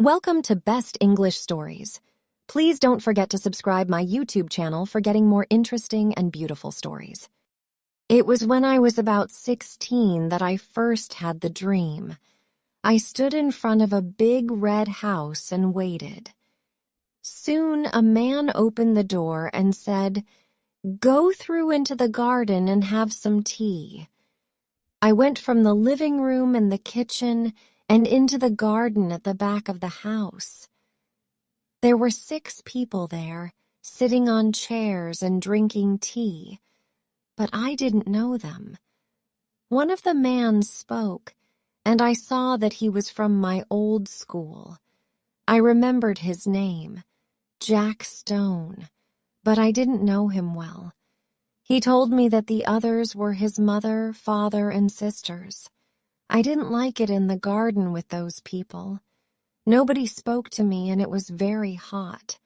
Welcome to Best English Stories. Please don't forget to subscribe my YouTube channel for getting more interesting and beautiful stories. It was when I was about 16 that I first had the dream. I stood in front of a big red house and waited. Soon a man opened the door and said, "Go through into the garden and have some tea." I went from the living room and the kitchen and into the garden at the back of the house. There were 6 people there, sitting on chairs and drinking tea, but I didn't know them. One of the men spoke, and I saw that he was from my old school. I remembered his name, Jack Stone, but I didn't know him well. He told me that the others were his mother, father, and sisters. I didn't like it in the garden with those people. Nobody spoke to me, and it was very hot.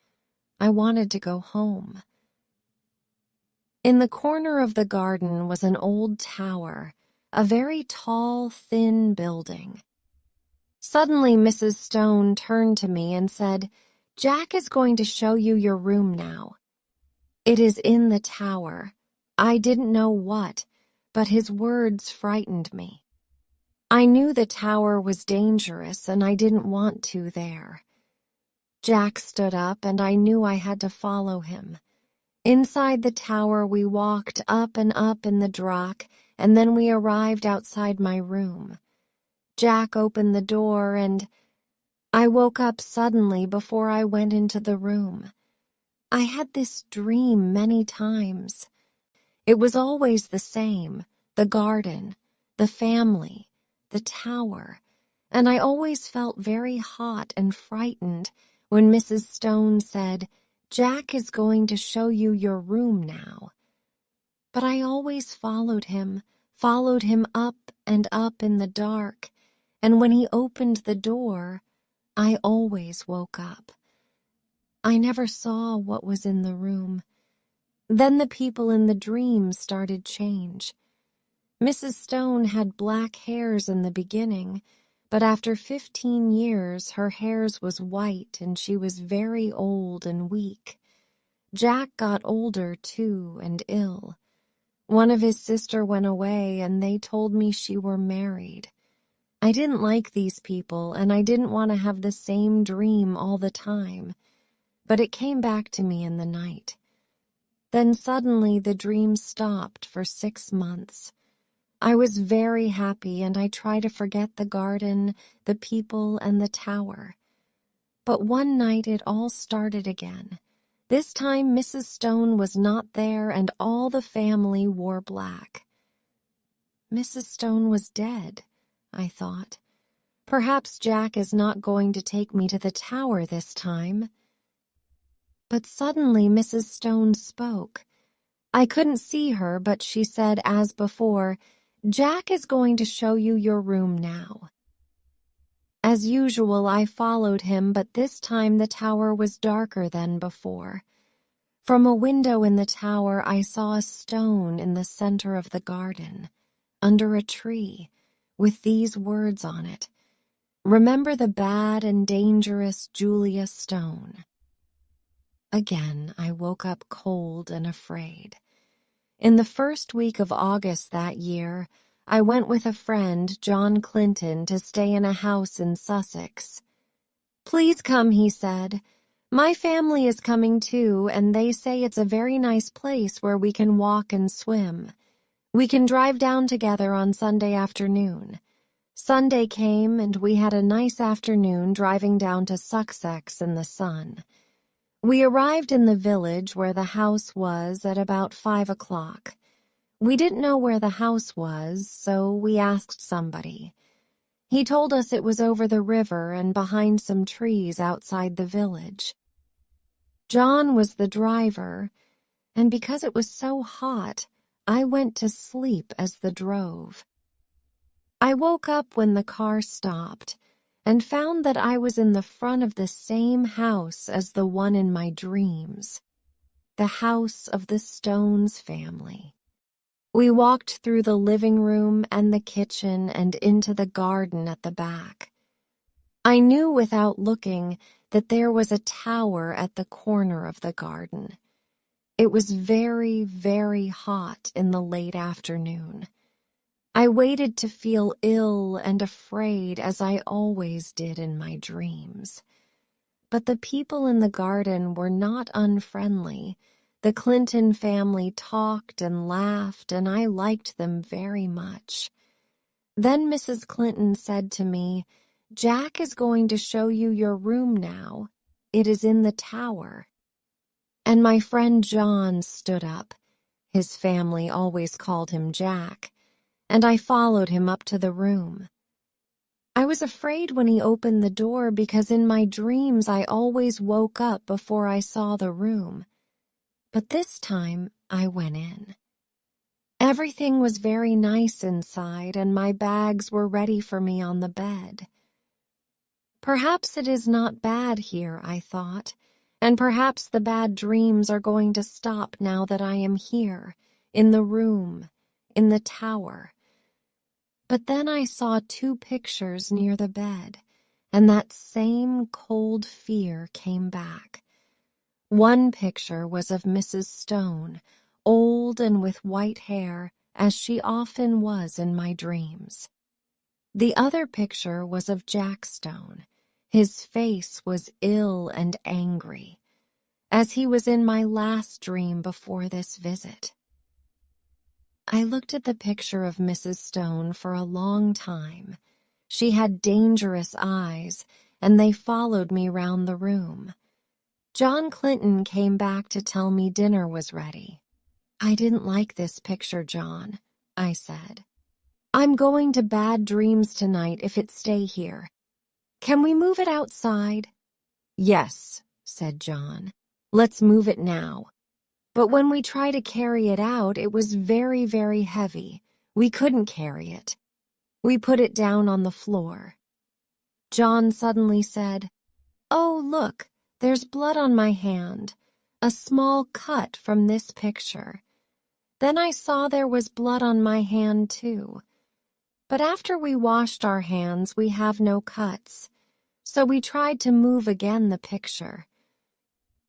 I wanted to go home. In the corner of the garden was an old tower, a very tall, thin building. Suddenly, Mrs. Stone turned to me and said, "Jack is going to show you your room now. It is in the tower." I didn't know what, but his words frightened me. I knew the tower was dangerous, and I didn't want to there. Jack stood up, and I knew I had to follow him. Inside the tower, we walked up and up in the drac, and then we arrived outside my room. Jack opened the door, and I woke up suddenly before I went into the room. I had this dream many times. It was always the same, the garden, the family, the tower, and I always felt very hot and frightened when Mrs. Stone said, "Jack is going to show you your room now." But I always followed him up and up in the dark, and when he opened the door, I always woke up. I never saw what was in the room. Then the people in the dream started change. Mrs. Stone had black hairs in the beginning, but after 15 years her hairs was white and she was very old and weak. Jack got older too and ill. One of his sister went away and they told me she were married. I didn't like these people and I didn't want to have the same dream all the time, but it came back to me in the night. Then suddenly the dream stopped for 6 months. I was very happy and I tried to forget the garden, the people, and the tower. But one night it all started again. This time Mrs. Stone was not there and all the family wore black. Mrs. Stone was dead, I thought. Perhaps Jack is not going to take me to the tower this time. But suddenly Mrs. Stone spoke. I couldn't see her, but she said as before, "Jack is going to show you your room now." As usual, I followed him, but this time the tower was darker than before. From a window in the tower, I saw a stone in the center of the garden, under a tree, with these words on it, "Remember the bad and dangerous Julia Stone." Again, I woke up cold and afraid. In the first week of August that year, I went with a friend, John Clinton, to stay in a house in Sussex. "Please come," he said. "My family is coming too, and they say it's a very nice place where we can walk and swim. We can drive down together on Sunday afternoon." Sunday came, and we had a nice afternoon driving down to Sussex in the sun. We arrived in the village where the house was at about 5 o'clock. We didn't know where the house was, so we asked somebody. He told us it was over the river and behind some trees outside the village. John was the driver, and because it was so hot, I went to sleep as the drove. I woke up when the car stopped and found that I was in the front of the same house as the one in my dreams, the house of the Stones family. We walked through the living room and the kitchen and into the garden at the back. I knew without looking that there was a tower at the corner of the garden. It was very, very hot in the late afternoon. I waited to feel ill and afraid as I always did in my dreams. But the people in the garden were not unfriendly. The Clinton family talked and laughed, and I liked them very much. Then Mrs. Clinton said to me, "Jack is going to show you your room now. It is in the tower." And my friend John stood up. His family always called him Jack, and I followed him up to the room. I was afraid when he opened the door because in my dreams I always woke up before I saw the room. But this time I went in. Everything was very nice inside, and my bags were ready for me on the bed. Perhaps it is not bad here, I thought, and perhaps the bad dreams are going to stop now that I am here, in the room, in the tower. But then I saw 2 pictures near the bed, and that same cold fear came back. One picture was of Mrs. Stone, old and with white hair, as she often was in my dreams. The other picture was of Jack Stone. His face was ill and angry, as he was in my last dream before this visit. I looked at the picture of Mrs. Stone for a long time. She had dangerous eyes, and they followed me round the room. John Clinton came back to tell me dinner was ready. "I didn't like this picture, John," I said. "I'm going to bad dreams tonight if it stay here. Can we move it outside?" "Yes," said John. "Let's move it now." But when we tried to carry it out, it was very, very heavy. We couldn't carry it. We put it down on the floor. John suddenly said, "Oh, look, there's blood on my hand, a small cut from this picture." Then I saw there was blood on my hand, too. But after we washed our hands, we have no cuts. So we tried to move again the picture.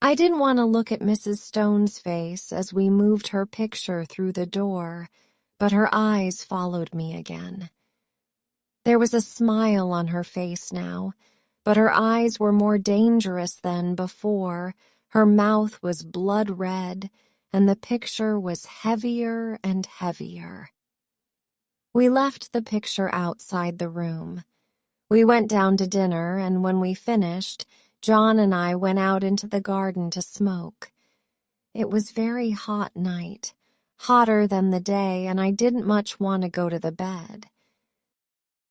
I didn't want to look at Mrs. Stone's face as we moved her picture through the door, but her eyes followed me again. There was a smile on her face now, but her eyes were more dangerous than before. Her mouth was blood red, and the picture was heavier and heavier. We left the picture outside the room. We went down to dinner, and when we finished, John and I went out into the garden to smoke. It was very hot night, hotter than the day, and I didn't much want to go to the bed.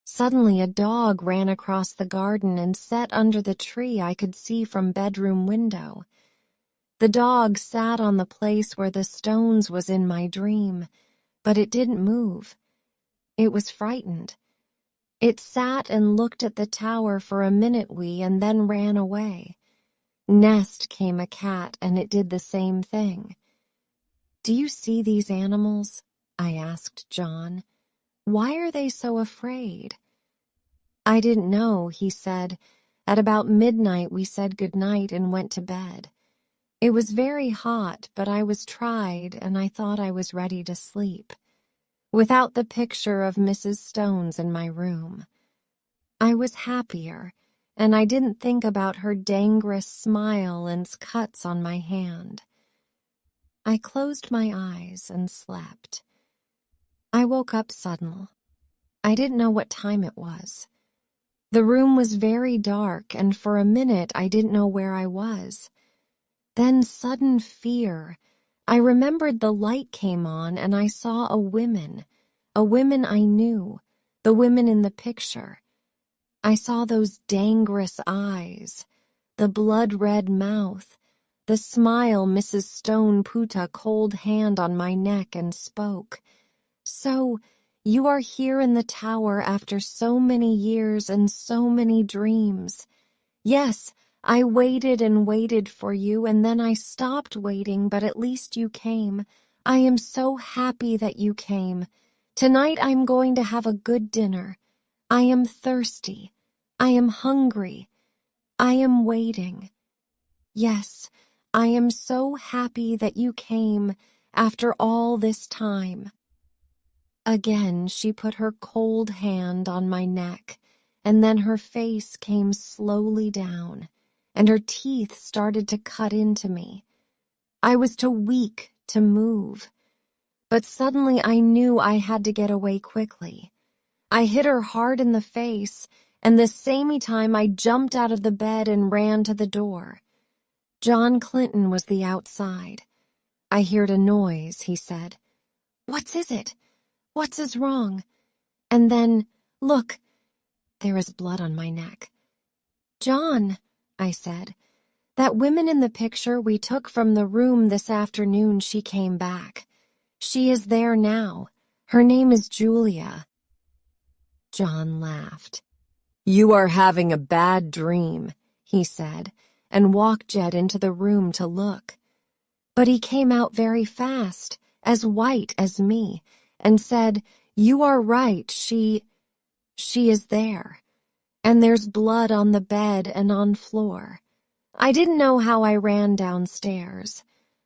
Suddenly a dog ran across the garden and sat under the tree I could see from bedroom window. The dog sat on the place where the stones was in my dream, but it didn't move. It was frightened. It sat and looked at the tower for a minute and then ran away. Next came a cat, and it did the same thing. "Do you see these animals?" I asked John. "Why are they so afraid?" "I didn't know," he said. "At about midnight we said good night and went to bed. It was very hot, but I was tried, and I thought I was ready to sleep, without the picture of Mrs. Stone's in my room. I was happier, and I didn't think about her dangerous smile and cuts on my hand. I closed my eyes and slept. I woke up suddenly. I didn't know what time it was. The room was very dark, and for a minute I didn't know where I was. Then sudden fear. I remembered the light came on, and I saw a woman I knew, the women in the picture. I saw those dangerous eyes, the blood-red mouth, the smile. Mrs. Stone put a cold hand on my neck and spoke. "So, you are here in the tower after so many years and so many dreams." "Yes, I waited and waited for you, and then I stopped waiting, but at least you came. I am so happy that you came. Tonight I'm going to have a good dinner. I am thirsty. I am hungry. I am waiting. Yes, I am so happy that you came after all this time." Again, she put her cold hand on my neck, and then her face came slowly down, and her teeth started to cut into me. I was too weak to move, but suddenly I knew I had to get away quickly. I hit her hard in the face, and the same time I jumped out of the bed and ran to the door. John Clinton was the outside. "I heard a noise," he said. "What is it? What is wrong?" And then, "Look, there is blood on my neck." "John," I said, "that woman in the picture we took from the room this afternoon, she came back. She is there now. Her name is Julia." John laughed. "You are having a bad dream," he said, and walked Jed into the room to look. But he came out very fast, as white as me, and said, "You are right, she is there. And there's blood on the bed and on floor." I didn't know how I ran downstairs.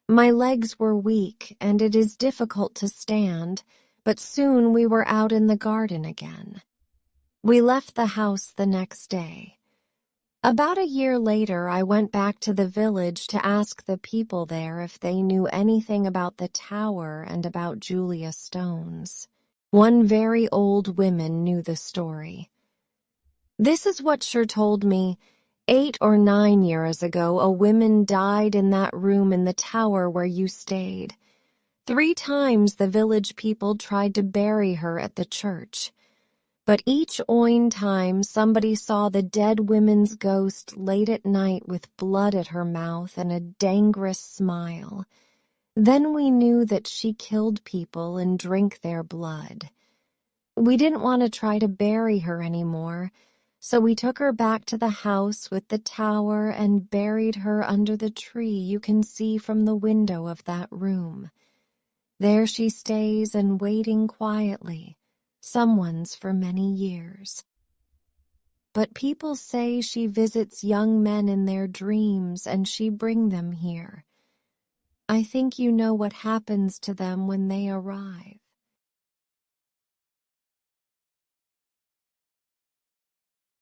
My legs were weak, and it is difficult to stand, but soon we were out in the garden again. We left the house the next day. About a year later, I went back to the village to ask the people there if they knew anything about the tower and about Julia Stones. One very old woman knew the story. "This is what she told me. 8 or 9 years ago, a woman died in that room in the tower where you stayed. 3 times the village people tried to bury her at the church. But each time somebody saw the dead woman's ghost late at night with blood at her mouth and a dangerous smile. Then we knew that she killed people and drank their blood. We didn't want to try to bury her anymore, so we took her back to the house with the tower and buried her under the tree you can see from the window of that room. There she stays and waiting quietly, someone's for many years. But people say she visits young men in their dreams and she bring them here. I think you know what happens to them when they arrive."